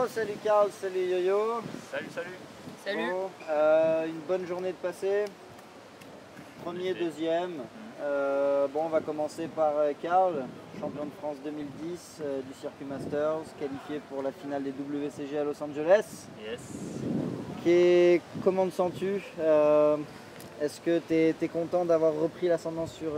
salut Karl, salut Yo-Yo. Salut, salut. Salut. Bon, une bonne journée de passé. Premier, deuxième. Bon, on va commencer par Karl, champion de France 2010 du circuit Masters, qualifié pour la finale des WCG à Los Angeles. Yes. Comment te sens-tu? Est-ce que tu es content d'avoir repris l'ascendant sur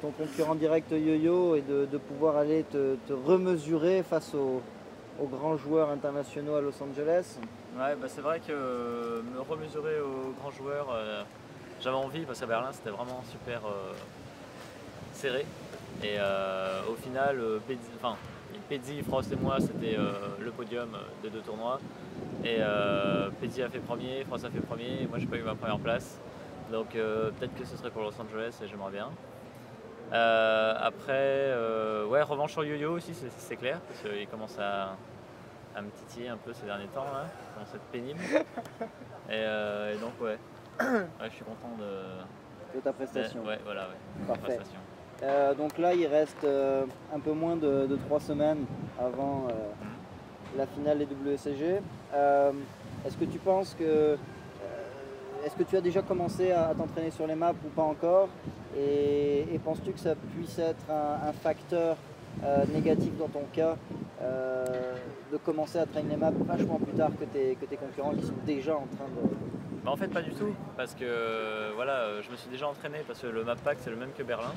ton concurrent direct Yo-Yo et de pouvoir aller te remesurer face aux grands joueurs internationaux à Los Angeles? Ouais, bah c'est vrai que me remesurer aux grands joueurs, j'avais envie parce qu'à Berlin c'était vraiment super serré. Et au final, Pedzi, Frost et moi c'était le podium des deux tournois. Et Pedzi a fait premier, Frost a fait premier, et moi j'ai pas eu ma première place. Donc peut-être que ce serait pour Los Angeles et j'aimerais bien. Après, ouais, revanche sur Yo-Yo aussi, c'est clair, parce qu'il commence à me titiller un peu ces derniers temps, là. Il commence à être pénible. Et donc, ouais, je suis content De ta prestation. Ouais, voilà, ouais. Parfait. Prestation. Donc là, il reste un peu moins de 3 semaines avant la finale des WCG. Est-ce que tu penses que... Est-ce que tu as déjà commencé à t'entraîner sur les maps ou pas encore? Et penses-tu que ça puisse être un facteur négatif dans ton cas de commencer à traîner les maps vachement plus tard que tes concurrents qui sont déjà en train de... Bah en fait pas du tout, parce que voilà, je me suis déjà entraîné parce que le map pack c'est le même que Berlin.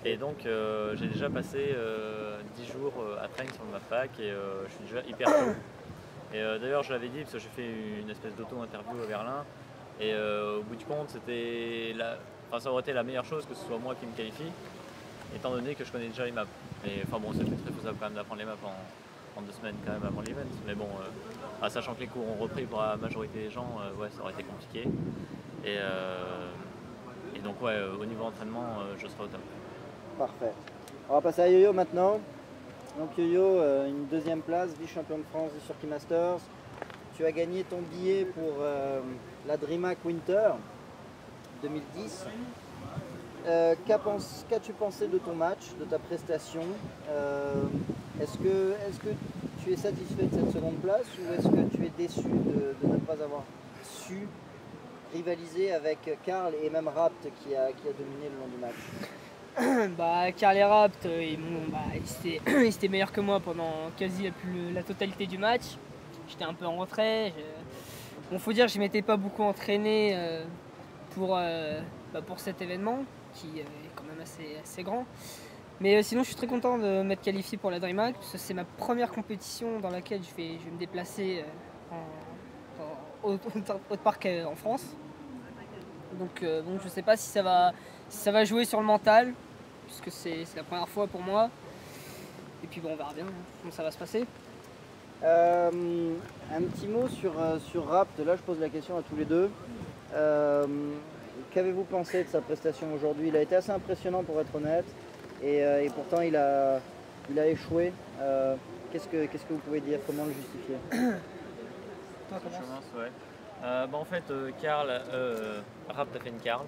Et donc j'ai déjà passé 10 jours à train sur le map pack et je suis déjà hyper chaud. Et d'ailleurs je l'avais dit parce que j'ai fait une espèce d'auto-interview à Berlin. Et au bout du compte, ça aurait été la meilleure chose que ce soit moi qui me qualifie, étant donné que je connais déjà les maps. Et enfin bon, c'était très faisable quand même d'apprendre les maps en 2 semaines quand même avant l'event. Mais bon, sachant que les cours ont repris pour la majorité des gens, ouais, ça aurait été compliqué. Et donc ouais, au niveau entraînement, je serai au top. Parfait. On va passer à Yo-Yo maintenant. Donc Yo-Yo, une deuxième place, vice-champion de France du Circuit Masters. Tu as gagné ton billet pour la DreamHack Winter 2010. Qu'as-tu pensé de ton match, de ta prestation? Est-ce que tu es satisfait de cette seconde place ou est-ce que tu es déçu de ne pas avoir su rivaliser avec Karl et même Rapt qui a dominé le long du match? Bah, Karl et Rapt, ils étaient meilleurs que moi pendant quasi la totalité du match. J'étais un peu en retrait. Bon, faut dire que je m'étais pas beaucoup entraîné pour cet événement qui est quand même assez grand. Mais sinon, je suis très content de m'être qualifié pour la DreamHack parce que c'est ma première compétition dans laquelle je vais me déplacer au parc en France. Donc je sais pas si ça va jouer sur le mental puisque c'est la première fois pour moi. Et puis bon, on verra bien comment ça va se passer. Un petit mot sur Rapt, là je pose la question à tous les deux. Qu'avez-vous pensé de sa prestation aujourd'hui? Il a été assez impressionnant pour être honnête et pourtant il a échoué. Qu'est-ce que vous pouvez dire? Comment le justifier? Toi, Je commence, ouais. En fait, Rapt a fait une Karl,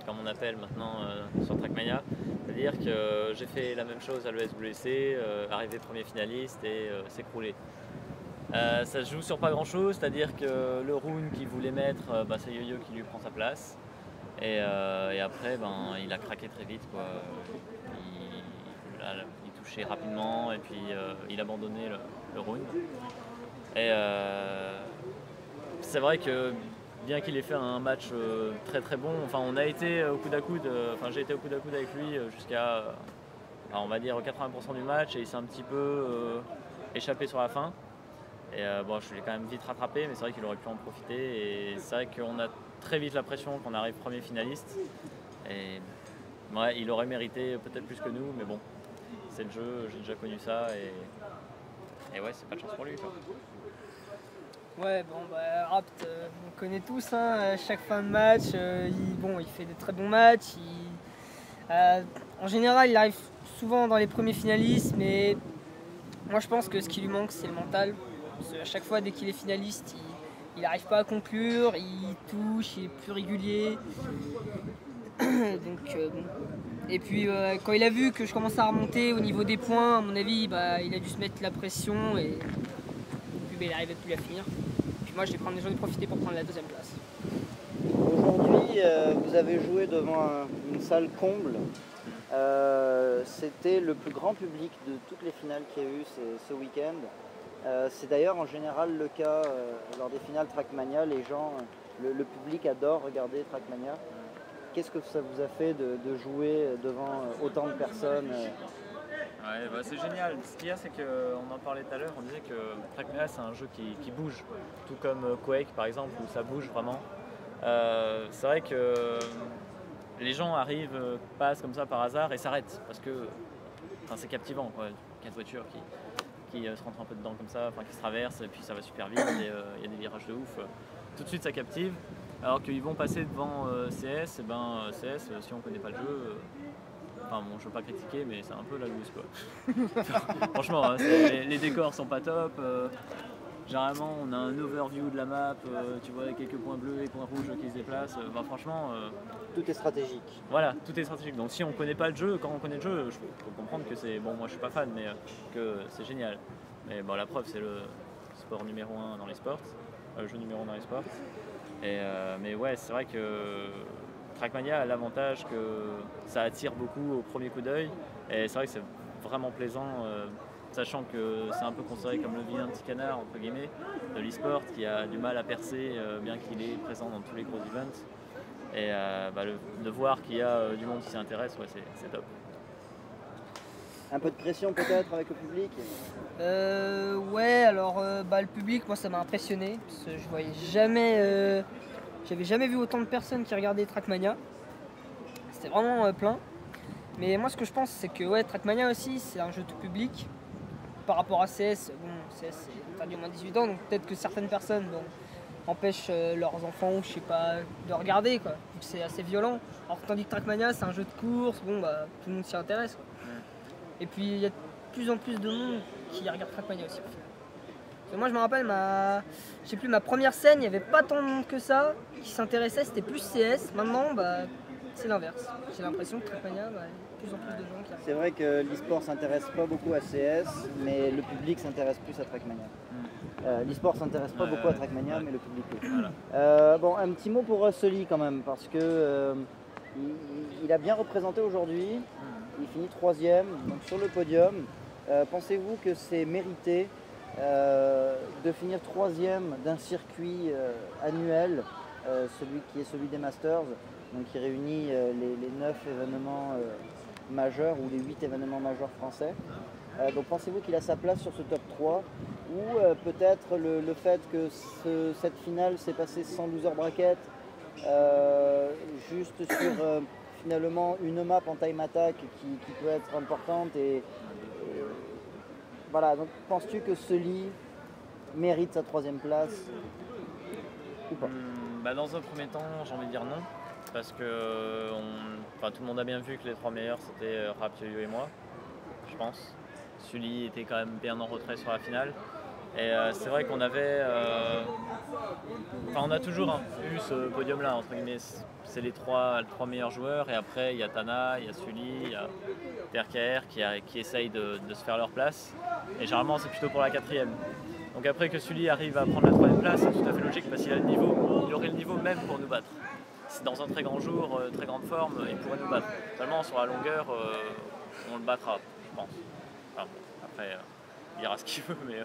comme on appelle maintenant sur Trackmania. C'est-à-dire que j'ai fait la même chose à l'ESWC, arrivé premier finaliste et s'écrouler. Ça se joue sur pas grand chose, c'est-à-dire que le round qu'il voulait mettre, c'est Yo-Yo qui lui prend sa place. Et après, il a craqué très vite, quoi. Il touchait rapidement et puis il abandonnait le round. Et c'est vrai que bien qu'il ait fait un match très très bon, on a été au coude à coude, j'ai été au coude à coude avec lui jusqu'à on va dire 80% du match et il s'est un petit peu échappé sur la fin. Et je l'ai quand même vite rattrapé, mais c'est vrai qu'il aurait pu en profiter. Et c'est vrai qu'on a très vite la pression qu'on arrive premier finaliste. Et ouais, il aurait mérité peut-être plus que nous, mais bon, c'est le jeu, j'ai déjà connu ça. Et ouais, c'est pas de chance pour lui, quoi. Ouais, Rapt, on connaît tous, à chaque fin de match, il fait de très bons matchs. En général, il arrive souvent dans les premiers finalistes, mais moi je pense que ce qui lui manque, c'est le mental. Parce qu'à chaque fois, dès qu'il est finaliste, il n'arrive pas à conclure, il touche, il est plus régulier. Et puis quand il a vu que je commençais à remonter au niveau des points, à mon avis, il a dû se mettre la pression et pub il arrivait plus à finir. Puis moi j'en ai profité pour prendre la deuxième place. Aujourd'hui, vous avez joué devant une salle comble. C'était le plus grand public de toutes les finales qu'il y a eu ce week-end. C'est d'ailleurs en général le cas lors des finales Trackmania. Les gens, le public adore regarder Trackmania. Qu'est-ce que ça vous a fait de jouer devant autant de personnes Ouais, bah c'est génial. Ce qu'il y a, c'est qu'on en parlait tout à l'heure, on disait que Trackmania c'est un jeu qui bouge, tout comme Quake par exemple, où ça bouge vraiment. C'est vrai que les gens arrivent, passent comme ça par hasard et s'arrêtent parce que c'est captivant, quoi. 4 voitures qui se rentrent un peu dedans comme ça, qui se traversent et puis ça va super vite et il y a des virages de ouf. Tout de suite ça captive. Alors qu'ils vont passer devant CS, et CS, si on connaît pas le jeu, je veux pas critiquer, mais c'est un peu la loose, quoi. Franchement, hein, les décors sont pas top. Généralement, on a un overview de la map, tu vois quelques points bleus et points rouges qui se déplacent. Franchement, tout est stratégique. Voilà, tout est stratégique. Donc si on connaît pas le jeu, quand on connaît le jeu, je peux comprendre que c'est bon. Moi, je suis pas fan, mais que c'est génial. Mais bon, la preuve, c'est le sport numéro 1 dans les sports, le jeu numéro 1 dans les sports. Mais ouais, c'est vrai que Trackmania a l'avantage que ça attire beaucoup au premier coup d'œil. Et c'est vrai que c'est vraiment plaisant. Sachant que c'est un peu considéré comme le vilain petit canard entre guillemets de l'e-sport qui a du mal à percer bien qu'il est présent dans tous les gros events et de voir qu'il y a du monde qui s'y intéresse, ouais, c'est top. Un peu de pression peut-être avec le public Ouais, alors le public, moi ça m'a impressionné parce que je voyais jamais, j'avais jamais vu autant de personnes qui regardaient Trackmania. C'était vraiment plein. Mais moi ce que je pense c'est que ouais, Trackmania aussi c'est un jeu tout public. Par rapport à CS, CS c'est interdit au moins 18 ans, donc peut-être que certaines personnes empêchent leurs enfants, je sais pas, de regarder, quoi. C'est assez violent. Alors tandis que Trackmania c'est un jeu de course, tout le monde s'y intéresse, quoi. Et puis il y a de plus en plus de monde qui regarde Trackmania aussi. Parce que moi je me rappelle ma première scène, il n'y avait pas tant de monde que ça qui s'intéressait, c'était plus CS. Maintenant c'est l'inverse. J'ai l'impression que Trackmania, il y a de plus en plus de gens qui arrivent. C'est vrai que l'e-sport s'intéresse pas beaucoup à CS, mais le public s'intéresse plus à Trackmania. L'e-sport s'intéresse pas beaucoup à Trackmania, mais le public oui. Voilà. Un petit mot pour Sully quand même, parce que il a bien représenté aujourd'hui. Il finit 3e, donc sur le podium. Pensez-vous que c'est mérité de finir 3e d'un circuit annuel, celui des Masters, donc qui réunit les 9 événements majeurs ou les 8 événements majeurs français. Donc pensez-vous qu'il a sa place sur ce top 3 ou peut-être le fait que cette finale s'est passée sans loser bracket, juste sur finalement une map en time attack qui peut être importante et voilà, donc penses-tu que Sully mérite sa 3e place ou pas? Dans un premier temps, j'ai envie de dire non, parce que tout le monde a bien vu que les 3 meilleurs c'était Rap, Yo-Yo et moi, je pense. Sully était quand même bien en retrait sur la finale. Et c'est vrai qu'on avait... on a toujours eu ce podium-là, entre guillemets. C'est les 3 meilleurs joueurs, et après il y a Tana, il y a Sully, il y a TRKR qui essayent de se faire leur place. Et généralement c'est plutôt pour la 4e. Donc après que Sully arrive à prendre la 3e place, c'est tout à fait logique parce qu'il a le niveau. Il aurait le niveau même pour nous battre. C'est dans un très grand jour, très grande forme, il pourrait nous battre. Seulement sur la longueur, on le battra, je pense. Après, il dira ce qu'il veut, mais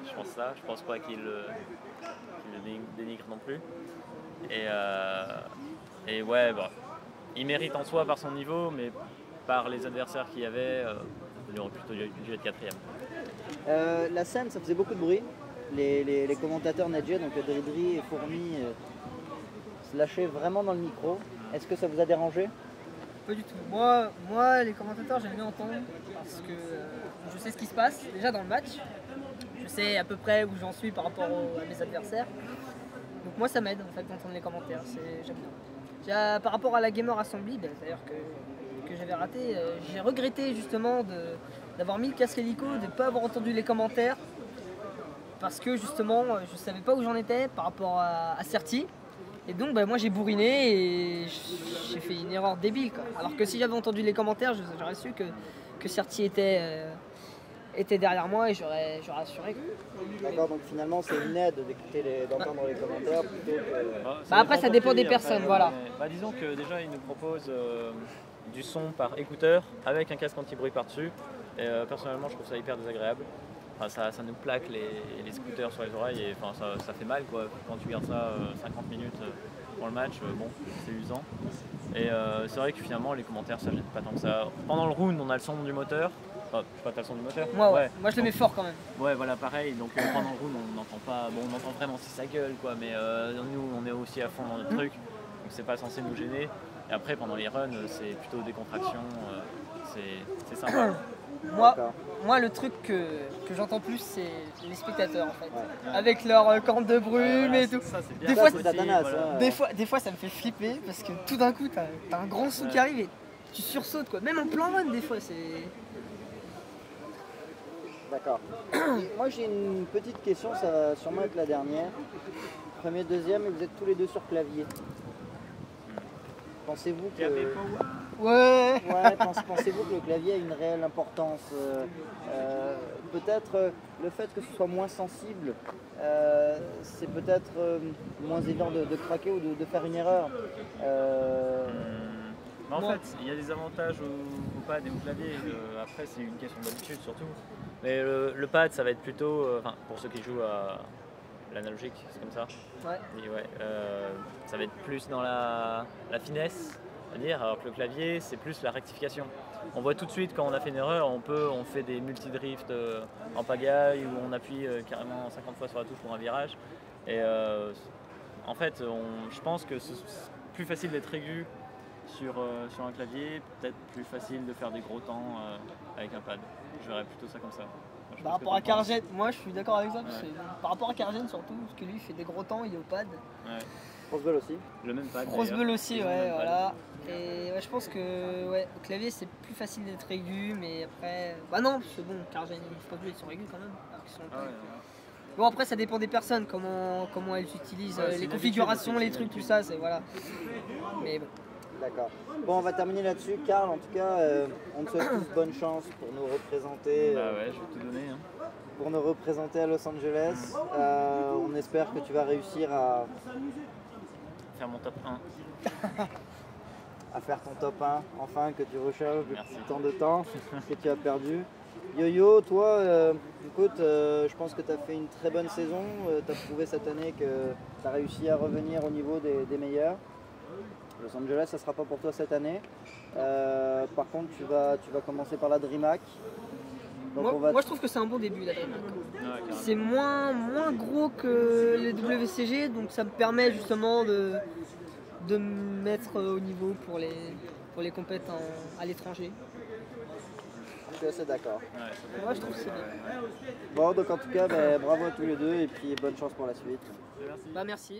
je pense ça. Je pense pas qu'il le dénigre non plus. Et ouais, il mérite en soi par son niveau, mais par les adversaires qu'il y avait, il aurait plutôt dû être 4e. La scène, ça faisait beaucoup de bruit. Les commentateurs Nedje, donc Dridri et Fourmi, se lâchaient vraiment dans le micro. Est-ce que ça vous a dérangé? Pas du tout. Moi, les commentateurs, j'aime bien entendre parce que je sais ce qui se passe déjà dans le match. Je sais à peu près où j'en suis par rapport à mes adversaires. Donc moi, ça m'aide en fait d'entendre les commentaires. J'aime bien. Par rapport à la Gamer Assembly, d'ailleurs que j'avais raté, j'ai regretté justement d'avoir mis le casque hélico, de ne pas avoir entendu les commentaires parce que justement, je savais pas où j'en étais par rapport à Certi. Et donc moi j'ai bourriné et j'ai fait une erreur débile, quoi. Alors que si j'avais entendu les commentaires, j'aurais su que Certi était été derrière moi et j'aurais assuré. D'accord, donc finalement c'est une aide d'entendre les commentaires plutôt que... Bah après ça dépend des personnes, voilà. Bah, disons que déjà ils nous proposent du son par écouteur avec un casque anti-bruit par-dessus. Et personnellement je trouve ça hyper désagréable. Enfin, ça nous plaque les scooters sur les oreilles et enfin, ça fait mal quoi. Quand tu gardes ça 50 minutes pour le match, bon, c'est usant. Et c'est vrai que finalement les commentaires ça gêne pas tant que ça. Pendant le round on a le son du moteur. Enfin, je sais pas, t'as le son du moteur? Ouais. Moi je le mets fort quand même. Ouais, voilà, pareil. Donc pendant le round on n'entend pas. Bon, on entend vraiment si ça gueule quoi, mais nous on est aussi à fond dans notre truc. Donc c'est pas censé nous gêner. Et après pendant les runs c'est plutôt des contractions. C'est sympa. Moi, le truc que j'entends plus, c'est les spectateurs en fait. Ouais. Avec leur corne de brume et tout. Ça, c'est bien. Des fois, ça me fait flipper parce que tout d'un coup, t'as un grand son qui arrive et tu sursautes quoi. Même en plein run, des fois, c'est. D'accord. Moi, j'ai une petite question, ça va sûrement être la dernière. Premier, deuxième, et vous êtes tous les deux sur clavier. Pensez-vous que... Pensez-vous que le clavier a une réelle importance? Peut-être le fait que ce soit moins sensible, c'est peut-être moins évident de craquer ou de faire une erreur. En fait, il y a des avantages au pad et au clavier. Après, c'est une question d'habitude surtout. Mais le pad, ça va être plutôt, pour ceux qui jouent à l'analogique, c'est comme ça. Ouais. Et ça va être plus dans la finesse, à dire, alors que le clavier, c'est plus la rectification. On voit tout de suite quand on a fait une erreur, on fait des multi-drifts en pagaille ou on appuie carrément 50 fois sur la touche pour un virage. Et en fait, je pense que c'est plus facile d'être aigu sur un clavier, peut-être plus facile de faire des gros temps avec un pad. Je verrais plutôt ça comme ça. Par rapport à Kargen, moi je suis d'accord avec ça, parce que par rapport à Kargen surtout, parce que lui il fait des gros temps, il est au pad. Crossball aussi. Le même pad. Crossball aussi, voilà. Et je pense que au clavier c'est plus facile d'être aigu, mais après. Bah non, parce que bon, Kargen et Crossball ils sont aigus quand même. Bon après ça dépend des personnes, comment elles utilisent les configurations, les trucs, tout ça, c'est voilà. Mais bon. D'accord. Bon, on va terminer là-dessus. Karl, en tout cas, on te souhaite tous bonne chance pour nous représenter. Je vais tout donner. Pour nous représenter à Los Angeles. On espère que tu vas réussir à faire mon top 1. À faire ton top 1, enfin, que tu recharges depuis tant de temps que tu as perdu. Yo-Yo, toi, écoute, je pense que tu as fait une très bonne saison. Tu as prouvé cette année que tu as réussi à revenir au niveau des meilleurs. Los Angeles, ça ne sera pas pour toi cette année. Par contre, tu vas commencer par la DreamHack. Moi, je trouve que c'est un bon début, la DreamHack. C'est moins gros que les WCG, donc ça me permet justement de me mettre au niveau pour les compètes à l'étranger. Je suis assez d'accord. Moi, je trouve que c'est bien. Bon, donc en tout cas, bravo à tous les deux et puis bonne chance pour la suite. Merci.